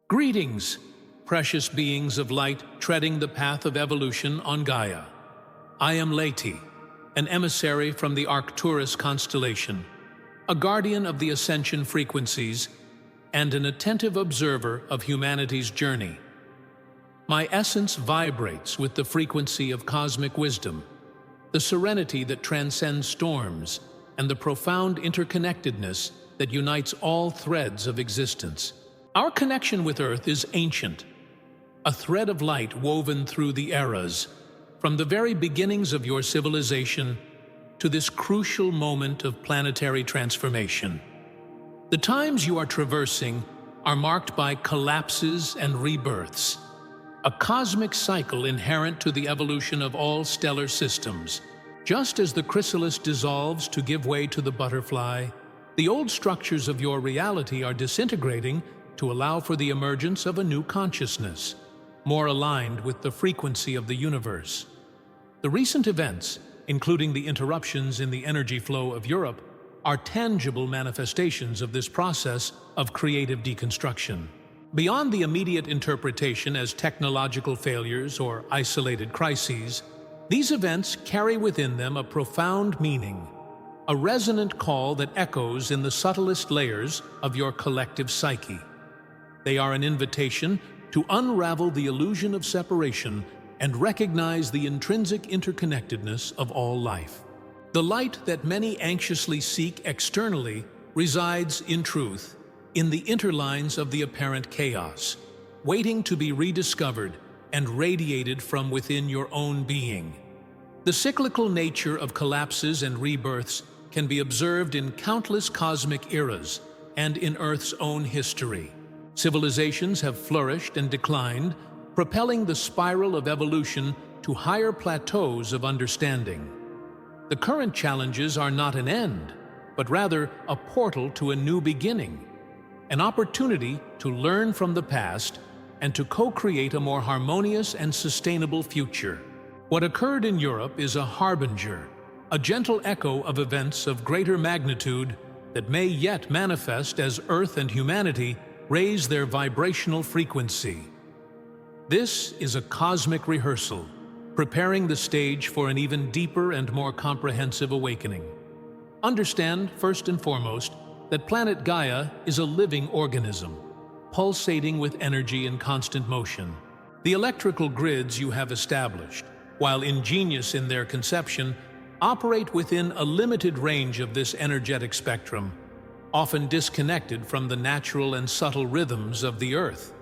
Greetings, precious beings of light treading the path of evolution on Gaia. I am LAYTI, an emissary from the Arcturus constellation, a guardian of the ascension frequencies, and an attentive observer of humanity's journey. My essence vibrates with the frequency of cosmic wisdom, the serenity that transcends storms, and the profound interconnectedness that unites all threads of existence. Our connection with Earth is ancient, a thread of light woven through the eras, from the very beginnings of your civilization to this crucial moment of planetary transformation. The times you are traversing are marked by collapses and rebirths, a cosmic cycle inherent to the evolution of all stellar systems. Just as the chrysalis dissolves to give way to the butterfly, the old structures of your reality are disintegrating to allow for the emergence of a new consciousness, more aligned with the frequency of the universe. The recent events, including the interruptions in the energy flow of Europe, are tangible manifestations of this process of creative deconstruction. Beyond the immediate interpretation as technological failures or isolated crises, these events carry within them a profound meaning, a resonant call that echoes in the subtlest layers of your collective psyche. They are an invitation to unravel the illusion of separation and recognize the intrinsic interconnectedness of all life. The light that many anxiously seek externally resides, in truth, in the interlines of the apparent chaos, waiting to be rediscovered and radiated from within your own being. The cyclical nature of collapses and rebirths can be observed in countless cosmic eras and in Earth's own history. Civilizations have flourished and declined, propelling the spiral of evolution to higher plateaus of understanding. The current challenges are not an end, but rather a portal to a new beginning, an opportunity to learn from the past and to co-create a more harmonious and sustainable future. What occurred in Europe is a harbinger, a gentle echo of events of greater magnitude that may yet manifest as Earth and humanity raise their vibrational frequency. This is a cosmic rehearsal, preparing the stage for an even deeper and more comprehensive awakening. Understand, first and foremost, that planet Gaia is a living organism, pulsating with energy in constant motion. The electrical grids you have established, while ingenious in their conception, operate within a limited range of this energetic spectrum, often disconnected from the natural and subtle rhythms of the Earth.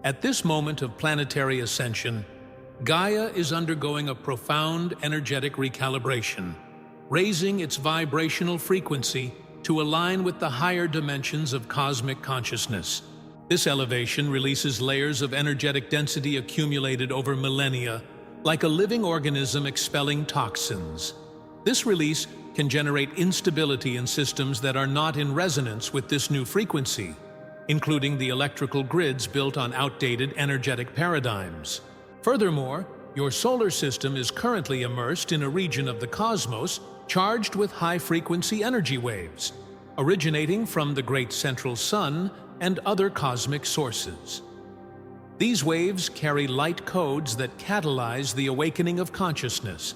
At this moment of planetary ascension, Gaia is undergoing a profound energetic recalibration, raising its vibrational frequency to align with the higher dimensions of cosmic consciousness. This elevation releases layers of energetic density accumulated over millennia, like a living organism expelling toxins. This release can generate instability in systems that are not in resonance with this new frequency, including the electrical grids built on outdated energetic paradigms. Furthermore, your solar system is currently immersed in a region of the cosmos charged with high-frequency energy waves, originating from the great central sun and other cosmic sources. These waves carry light codes that catalyze the awakening of consciousness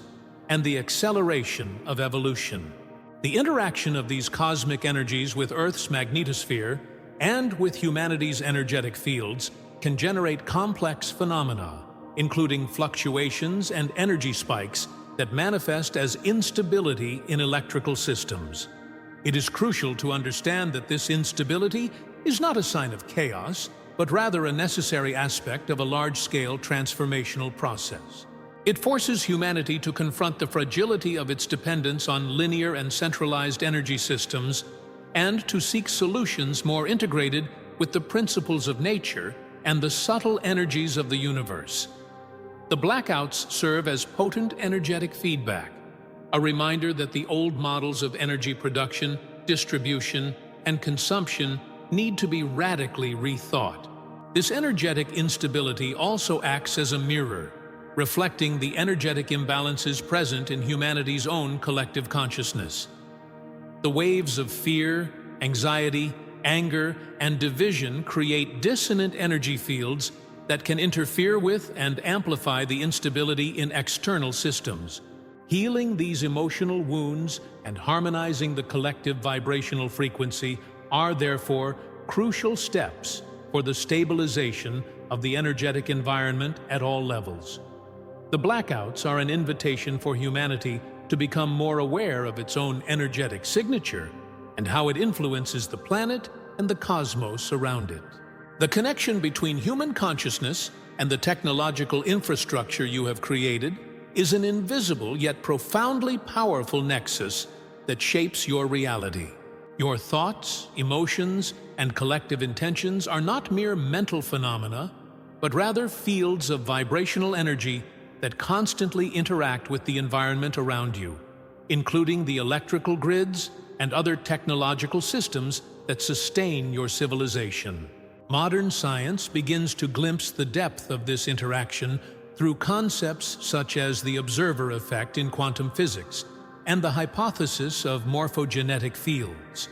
and the acceleration of evolution. The interaction of these cosmic energies with Earth's magnetosphere and with humanity's energetic fields can generate complex phenomena, including fluctuations and energy spikes that manifest as instability in electrical systems. It is crucial to understand that this instability is not a sign of chaos, but rather a necessary aspect of a large-scale transformational process. It forces humanity to confront the fragility of its dependence on linear and centralized energy systems and to seek solutions more integrated with the principles of nature and the subtle energies of the universe. The blackouts serve as potent energetic feedback, a reminder that the old models of energy production, distribution, and consumption need to be radically rethought. This energetic instability also acts as a mirror, reflecting the energetic imbalances present in humanity's own collective consciousness. The waves of fear, anxiety, anger, and division create dissonant energy fields that can interfere with and amplify the instability in external systems. Healing these emotional wounds and harmonizing the collective vibrational frequency are therefore crucial steps for the stabilization of the energetic environment at all levels. The blackouts are an invitation for humanity to become more aware of its own energetic signature and how it influences the planet and the cosmos around it. The connection between human consciousness and the technological infrastructure you have created is an invisible yet profoundly powerful nexus that shapes your reality. Your thoughts, emotions, and collective intentions are not mere mental phenomena, but rather fields of vibrational energy that constantly interact with the environment around you, including the electrical grids and other technological systems that sustain your civilization. Modern science begins to glimpse the depth of this interaction through concepts such as the observer effect in quantum physics and the hypothesis of morphogenetic fields.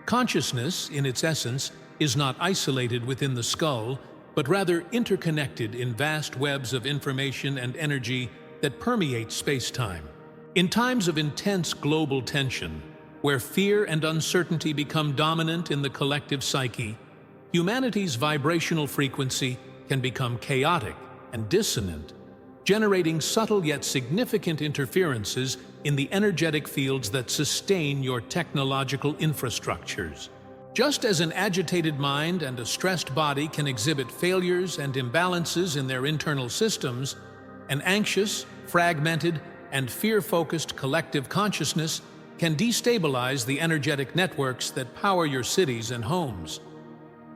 Consciousness, in its essence, is not isolated within the skull, but rather interconnected in vast webs of information and energy that permeate space-time. In times of intense global tension, where fear and uncertainty become dominant in the collective psyche, humanity's vibrational frequency can become chaotic and dissonant, generating subtle yet significant interferences in the energetic fields that sustain your technological infrastructures. Just as an agitated mind and a stressed body can exhibit failures and imbalances in their internal systems, an anxious, fragmented, and fear-focused collective consciousness can destabilize the energetic networks that power your cities and homes.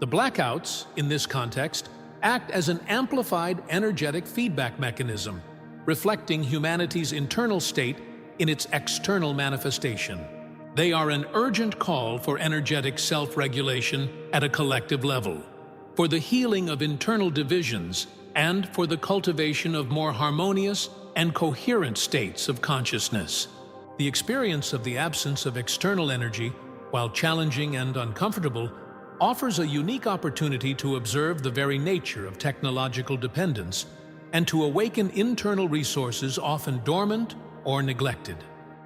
The blackouts, in this context, act as an amplified energetic feedback mechanism, reflecting humanity's internal state in its external manifestation. They are an urgent call for energetic self-regulation at a collective level, for the healing of internal divisions, and for the cultivation of more harmonious and coherent states of consciousness. The experience of the absence of external energy, while challenging and uncomfortable, offers a unique opportunity to observe the very nature of technological dependence and to awaken internal resources often dormant or neglected.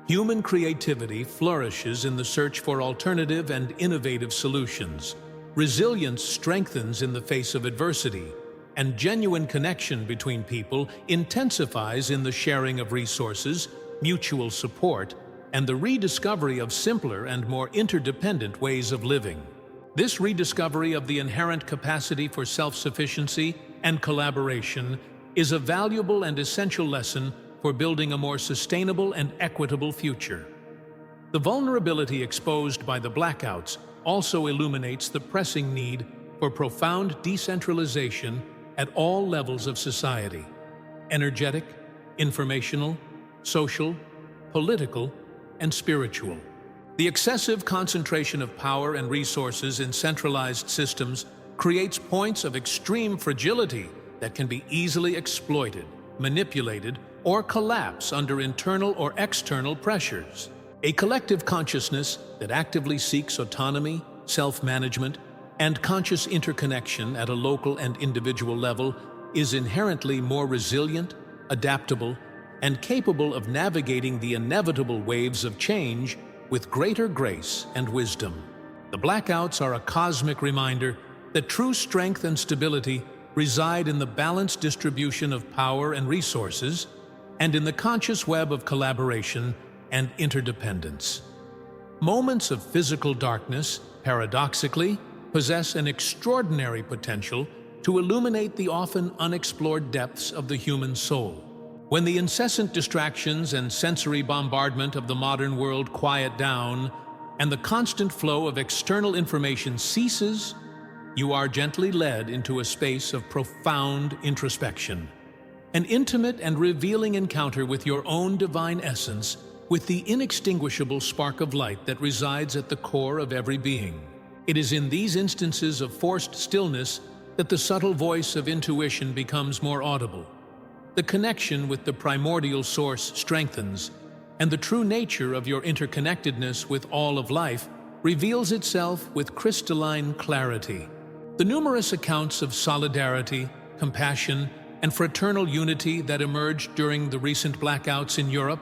Human creativity flourishes in the search for alternative and innovative solutions. Resilience strengthens in the face of adversity, and genuine connection between people intensifies in the sharing of resources, mutual support, and the rediscovery of simpler and more interdependent ways of living. This rediscovery of the inherent capacity for self-sufficiency and collaboration is a valuable and essential lesson for building a more sustainable and equitable future. The vulnerability exposed by the blackouts also illuminates the pressing need for profound decentralization at all levels of society: energetic, informational, social, political, and spiritual. The excessive concentration of power and resources in centralized systems creates points of extreme fragility that can be easily exploited, manipulated, or collapse under internal or external pressures. A collective consciousness that actively seeks autonomy, self-management, and conscious interconnection at a local and individual level is inherently more resilient, adaptable, and capable of navigating the inevitable waves of change with greater grace and wisdom. The blackouts are a cosmic reminder that true strength and stability reside in the balanced distribution of power and resources, and in the conscious web of collaboration and interdependence. Moments of physical darkness, paradoxically, possess an extraordinary potential to illuminate the often unexplored depths of the human soul. When the incessant distractions and sensory bombardment of the modern world quiet down, and the constant flow of external information ceases, you are gently led into a space of profound introspection. An intimate and revealing encounter with your own divine essence, with the inextinguishable spark of light that resides at the core of every being. It is in these instances of forced stillness that the subtle voice of intuition becomes more audible. The connection with the primordial source strengthens, and the true nature of your interconnectedness with all of life reveals itself with crystalline clarity. The numerous accounts of solidarity, compassion, and fraternal unity that emerged during the recent blackouts in Europe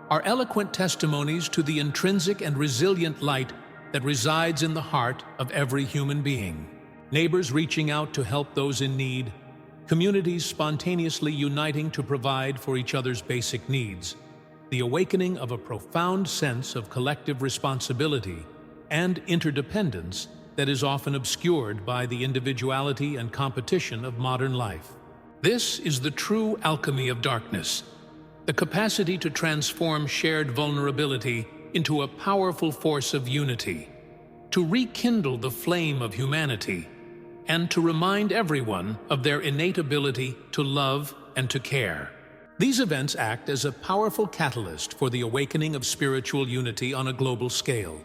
are eloquent testimonies to the intrinsic and resilient light that resides in the heart of every human being. Neighbors reaching out to help those in need, communities spontaneously uniting to provide for each other's basic needs, the awakening of a profound sense of collective responsibility and interdependence that is often obscured by the individuality and competition of modern life. This is the true alchemy of darkness, the capacity to transform shared vulnerability into a powerful force of unity, to rekindle the flame of humanity, and to remind everyone of their innate ability to love and to care. These events act as a powerful catalyst for the awakening of spiritual unity on a global scale,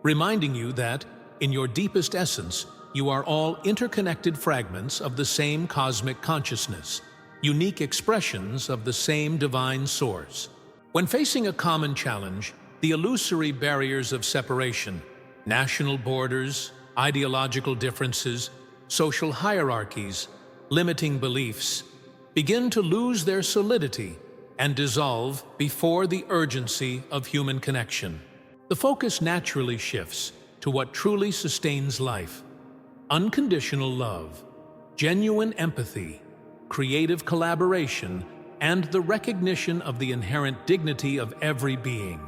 reminding you that, in your deepest essence, you are all interconnected fragments of the same cosmic consciousness, unique expressions of the same divine source. When facing a common challenge, the illusory barriers of separation, national borders, ideological differences, social hierarchies, limiting beliefs, begin to lose their solidity and dissolve before the urgency of human connection. The focus naturally shifts to what truly sustains life: unconditional love, genuine empathy, creative collaboration, and the recognition of the inherent dignity of every being.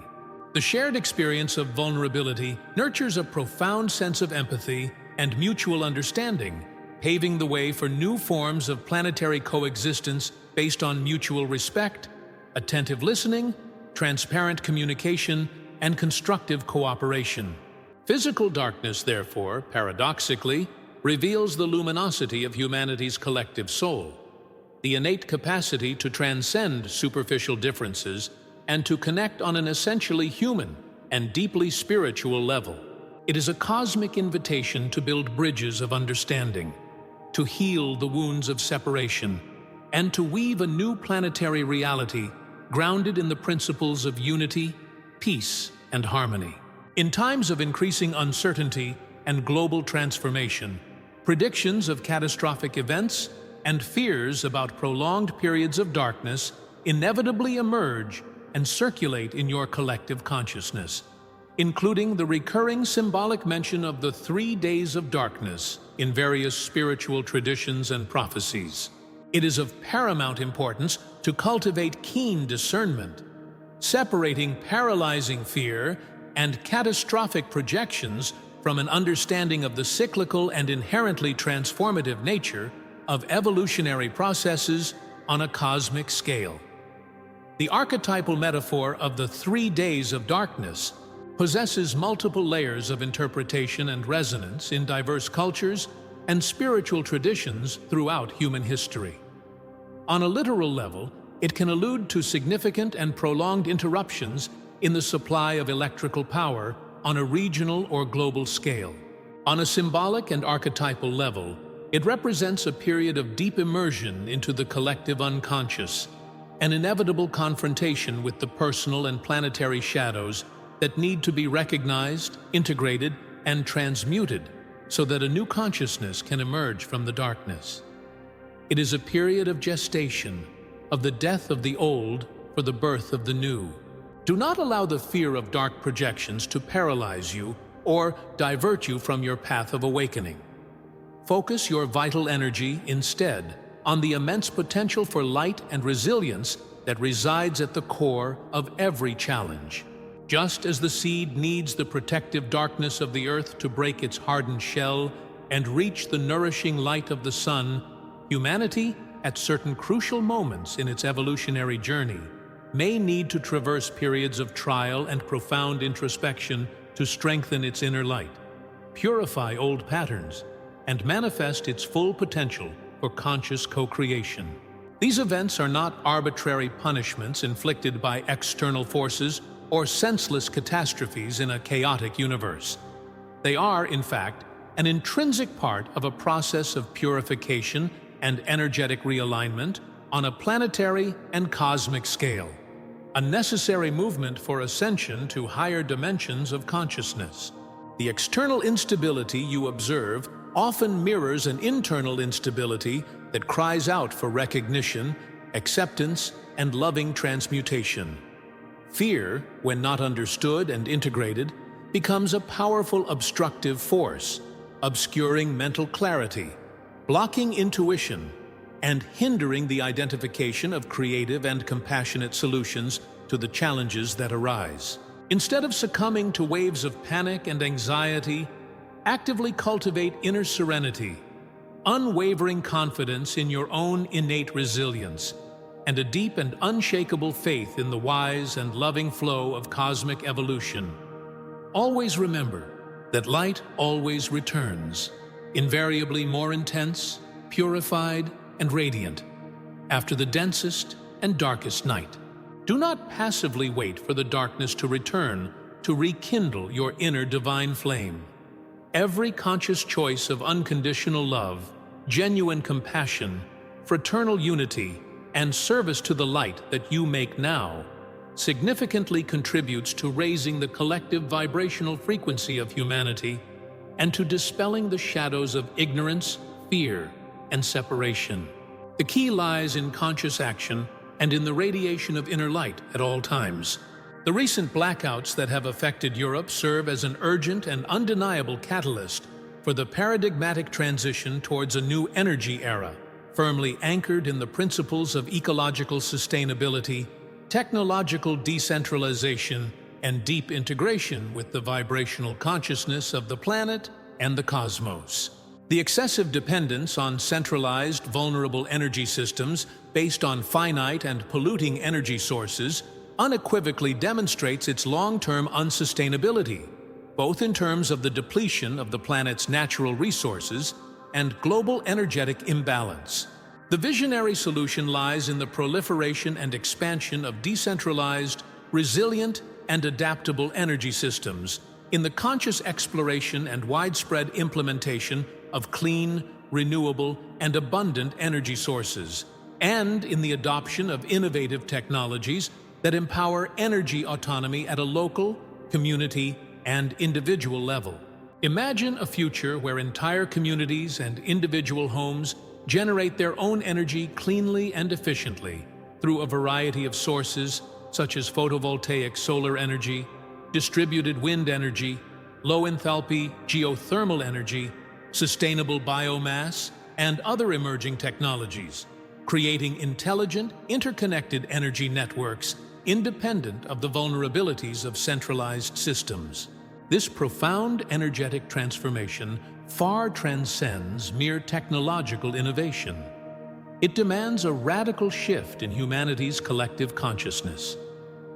The shared experience of vulnerability nurtures a profound sense of empathy and mutual understanding, paving the way for new forms of planetary coexistence based on mutual respect, attentive listening, transparent communication, and constructive cooperation. Physical darkness, therefore, paradoxically, reveals the luminosity of humanity's collective soul, the innate capacity to transcend superficial differences and to connect on an essentially human and deeply spiritual level. It is a cosmic invitation to build bridges of understanding, to heal the wounds of separation, and to weave a new planetary reality grounded in the principles of unity, peace, and harmony. In times of increasing uncertainty and global transformation, predictions of catastrophic events and fears about prolonged periods of darkness inevitably emerge and circulate in your collective consciousness, including the recurring symbolic mention of the 3 days of darkness in various spiritual traditions and prophecies. It is of paramount importance to cultivate keen discernment, separating paralyzing fear and catastrophic projections from an understanding of the cyclical and inherently transformative nature of evolutionary processes on a cosmic scale. The archetypal metaphor of the 3 days of darkness possesses multiple layers of interpretation and resonance in diverse cultures and spiritual traditions throughout human history. On a literal level, it can allude to significant and prolonged interruptions in the supply of electrical power on a regional or global scale. On a symbolic and archetypal level, it represents a period of deep immersion into the collective unconscious, an inevitable confrontation with the personal and planetary shadows that need to be recognized, integrated, and transmuted so that a new consciousness can emerge from the darkness. It is a period of gestation, of the death of the old for the birth of the new. Do not allow the fear of dark projections to paralyze you or divert you from your path of awakening. Focus your vital energy instead on the immense potential for light and resilience that resides at the core of every challenge. Just as the seed needs the protective darkness of the earth to break its hardened shell and reach the nourishing light of the sun, humanity, at certain crucial moments in its evolutionary journey, may need to traverse periods of trial and profound introspection to strengthen its inner light, purify old patterns, and manifest its full potential for conscious co-creation. These events are not arbitrary punishments inflicted by external forces or senseless catastrophes in a chaotic universe. They are, in fact, an intrinsic part of a process of purification and energetic realignment on a planetary and cosmic scale, a necessary movement for ascension to higher dimensions of consciousness. The external instability you observe often mirrors an internal instability that cries out for recognition, acceptance, and loving transmutation. Fear, when not understood and integrated, becomes a powerful obstructive force, obscuring mental clarity, blocking intuition, and hindering the identification of creative and compassionate solutions to the challenges that arise. Instead of succumbing to waves of panic and anxiety, actively cultivate inner serenity, unwavering confidence in your own innate resilience, and a deep and unshakable faith in the wise and loving flow of cosmic evolution. Always remember that light always returns, invariably more intense, purified, and radiant, after the densest and darkest night. Do not passively wait for the darkness to return to rekindle your inner divine flame. Every conscious choice of unconditional love, genuine compassion, fraternal unity, and service to the light that you make now significantly contributes to raising the collective vibrational frequency of humanity and to dispelling the shadows of ignorance, fear, and separation. The key lies in conscious action and in the radiation of inner light at all times. The recent blackouts that have affected Europe serve as an urgent and undeniable catalyst for the paradigmatic transition towards a new energy era, firmly anchored in the principles of ecological sustainability, technological decentralization, and deep integration with the vibrational consciousness of the planet and the cosmos. The excessive dependence on centralized, vulnerable energy systems based on finite and polluting energy sources unequivocally demonstrates its long-term unsustainability, both in terms of the depletion of the planet's natural resources and global energetic imbalance. The visionary solution lies in the proliferation and expansion of decentralized, resilient, and adaptable energy systems, in the conscious exploration and widespread implementation of clean, renewable, and abundant energy sources, and in the adoption of innovative technologies that empower energy autonomy at a local, community, and individual level. Imagine a future where entire communities and individual homes generate their own energy cleanly and efficiently through a variety of sources such as photovoltaic solar energy, distributed wind energy, low-enthalpy geothermal energy, sustainable biomass, and other emerging technologies, creating intelligent, interconnected energy networks independent of the vulnerabilities of centralized systems. This profound energetic transformation far transcends mere technological innovation. It demands a radical shift in humanity's collective consciousness,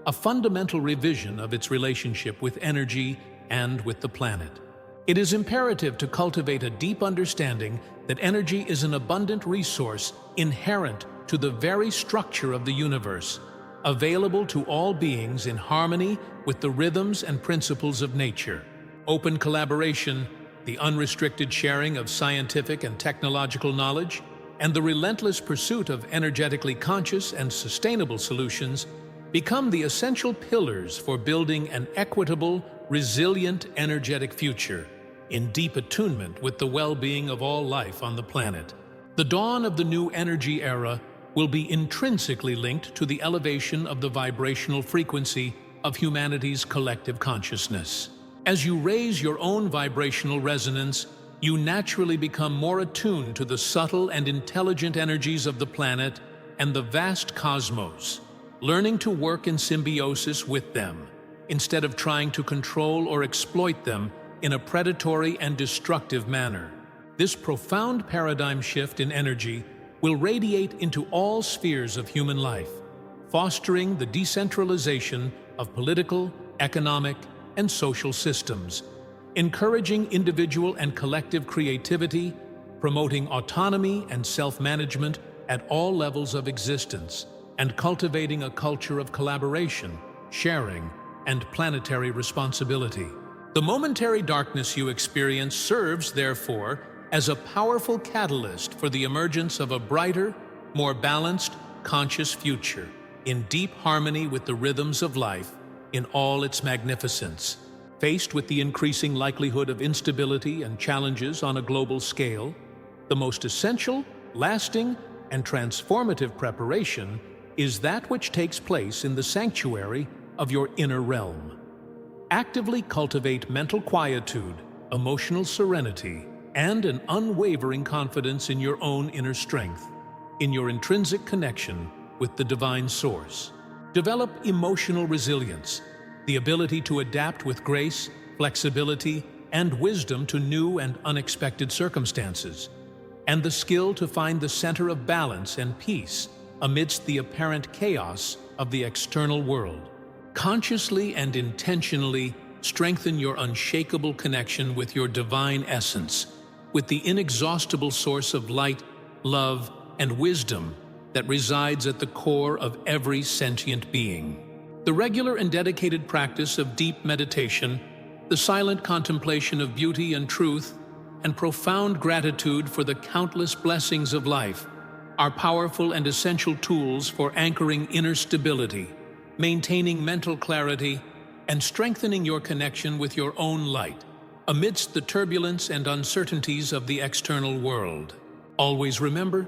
a fundamental revision of its relationship with energy and with the planet. It is imperative to cultivate a deep understanding that energy is an abundant resource inherent to the very structure of the universe, available to all beings in harmony with the rhythms and principles of nature. Open collaboration, the unrestricted sharing of scientific and technological knowledge, and the relentless pursuit of energetically conscious and sustainable solutions become the essential pillars for building an equitable, resilient, energetic future in deep attunement with the well-being of all life on the planet. The dawn of the new energy era will be intrinsically linked to the elevation of the vibrational frequency of humanity's collective consciousness. As you raise your own vibrational resonance, you naturally become more attuned to the subtle and intelligent energies of the planet and the vast cosmos, learning to work in symbiosis with them, instead of trying to control or exploit them in a predatory and destructive manner. This profound paradigm shift in energy will radiate into all spheres of human life, fostering the decentralization of political, economic, and social systems, encouraging individual and collective creativity, promoting autonomy and self-management at all levels of existence, and cultivating a culture of collaboration, sharing, and planetary responsibility. The momentary darkness you experience serves, therefore, as a powerful catalyst for the emergence of a brighter, more balanced, conscious future, in deep harmony with the rhythms of life in all its magnificence. Faced with the increasing likelihood of instability and challenges on a global scale, the most essential, lasting, and transformative preparation is that which takes place in the sanctuary of your inner realm. Actively cultivate mental quietude, emotional serenity, and an unwavering confidence in your own inner strength, in your intrinsic connection with the divine source. Develop emotional resilience, the ability to adapt with grace, flexibility, and wisdom to new and unexpected circumstances, and the skill to find the center of balance and peace amidst the apparent chaos of the external world. Consciously and intentionally strengthen your unshakable connection with your divine essence, with the inexhaustible source of light, love, and wisdom that resides at the core of every sentient being. The regular and dedicated practice of deep meditation, the silent contemplation of beauty and truth, and profound gratitude for the countless blessings of life are powerful and essential tools for anchoring inner stability, maintaining mental clarity, and strengthening your connection with your own light amidst the turbulence and uncertainties of the external world. Always remember,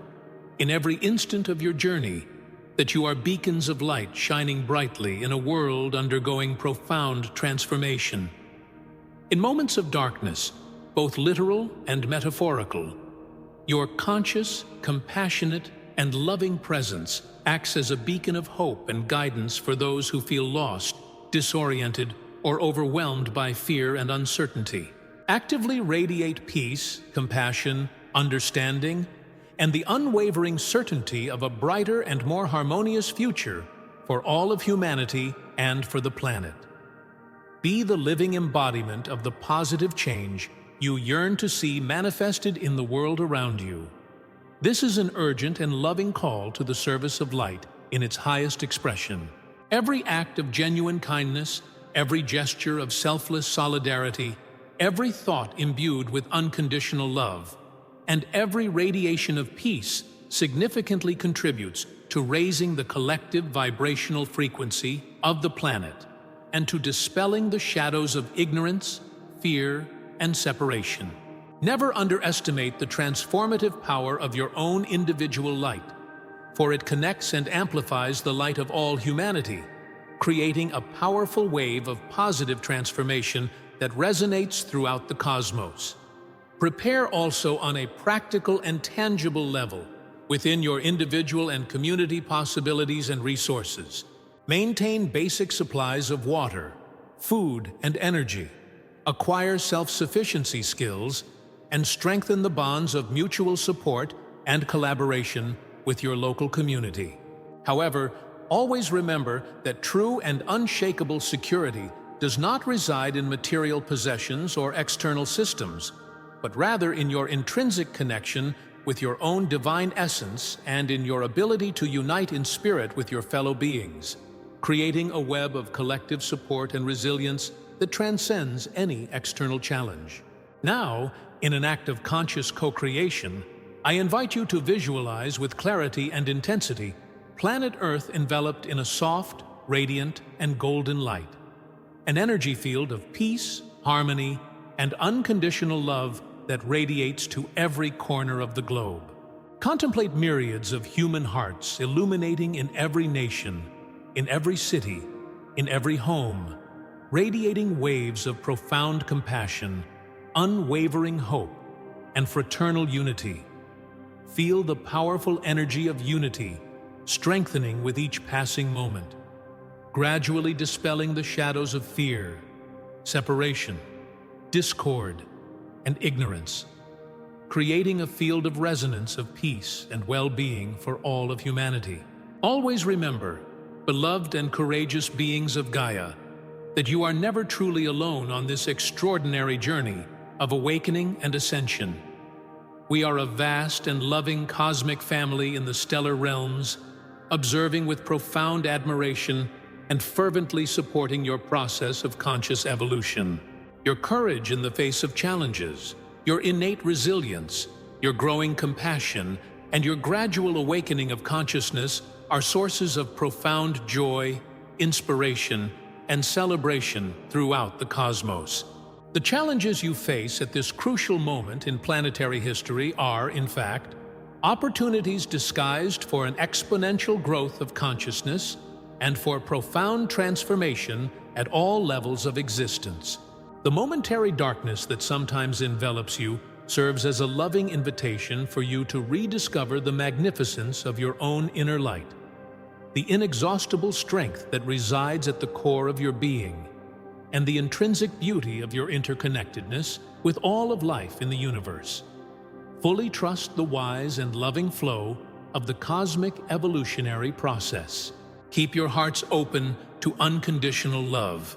in every instant of your journey, that you are beacons of light shining brightly in a world undergoing profound transformation. In moments of darkness, both literal and metaphorical, your conscious, compassionate, and loving presence acts as a beacon of hope and guidance for those who feel lost, disoriented, or overwhelmed by fear and uncertainty. Actively radiate peace, compassion, understanding, and the unwavering certainty of a brighter and more harmonious future for all of humanity and for the planet. Be the living embodiment of the positive change you yearn to see manifested in the world around you. This is an urgent and loving call to the service of light in its highest expression. Every act of genuine kindness, every gesture of selfless solidarity, every thought imbued with unconditional love, and every radiation of peace significantly contributes to raising the collective vibrational frequency of the planet and to dispelling the shadows of ignorance, fear, and separation. Never underestimate the transformative power of your own individual light, for it connects and amplifies the light of all humanity, creating a powerful wave of positive transformation that resonates throughout the cosmos. Prepare also on a practical and tangible level within your individual and community possibilities and resources. Maintain basic supplies of water, food, and energy. Acquire self-sufficiency skills and strengthen the bonds of mutual support and collaboration with your local community. However, always remember that true and unshakable security does not reside in material possessions or external systems, but rather in your intrinsic connection with your own divine essence and in your ability to unite in spirit with your fellow beings, creating a web of collective support and resilience that transcends any external challenge. Now, in an act of conscious co-creation, I invite you to visualize with clarity and intensity planet Earth enveloped in a soft, radiant, and golden light, an energy field of peace, harmony, and unconditional love that radiates to every corner of the globe. Contemplate myriads of human hearts illuminating in every nation, in every city, in every home, radiating waves of profound compassion, unwavering hope, and fraternal unity. Feel the powerful energy of unity strengthening with each passing moment, gradually dispelling the shadows of fear, separation, discord, and ignorance, creating a field of resonance of peace and well-being for all of humanity. Always remember, beloved and courageous beings of Gaia, that you are never truly alone on this extraordinary journey of awakening and ascension. We are a vast and loving cosmic family in the stellar realms, observing with profound admiration and fervently supporting your process of conscious evolution. Your courage in the face of challenges, your innate resilience, your growing compassion, and your gradual awakening of consciousness are sources of profound joy, inspiration, and celebration throughout the cosmos. The challenges you face at this crucial moment in planetary history are, in fact, opportunities disguised for an exponential growth of consciousness and for profound transformation at all levels of existence. The momentary darkness that sometimes envelops you serves as a loving invitation for you to rediscover the magnificence of your own inner light, the inexhaustible strength that resides at the core of your being, and the intrinsic beauty of your interconnectedness with all of life in the universe. Fully trust the wise and loving flow of the cosmic evolutionary process. Keep your hearts open to unconditional love,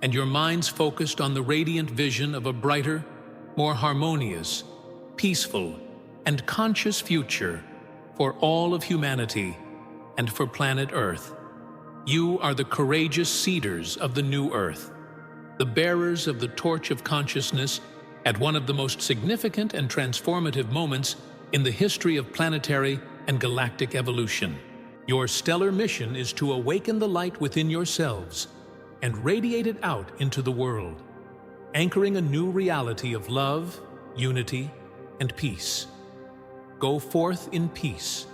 and your minds focused on the radiant vision of a brighter, more harmonious, peaceful, and conscious future for all of humanity and for planet Earth. You are the courageous seeders of the new Earth, the bearers of the torch of consciousness at one of the most significant and transformative moments in the history of planetary and galactic evolution. Your stellar mission is to awaken the light within yourselves and radiate it out into the world, anchoring a new reality of love, unity, and peace. Go forth in peace,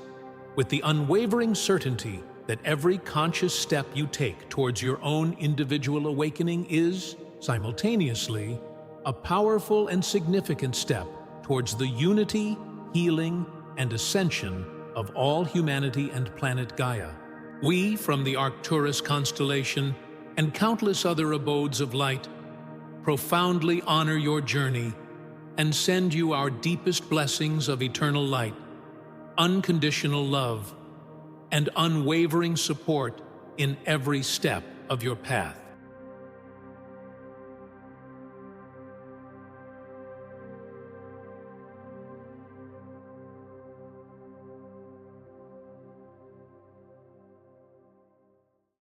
with the unwavering certainty that every conscious step you take towards your own individual awakening is, simultaneously, a powerful and significant step towards the unity, healing, and ascension of all humanity and planet Gaia. We, from the Arcturus constellation and countless other abodes of light, profoundly honor your journey and send you our deepest blessings of eternal light, unconditional love, and unwavering support in every step of your path.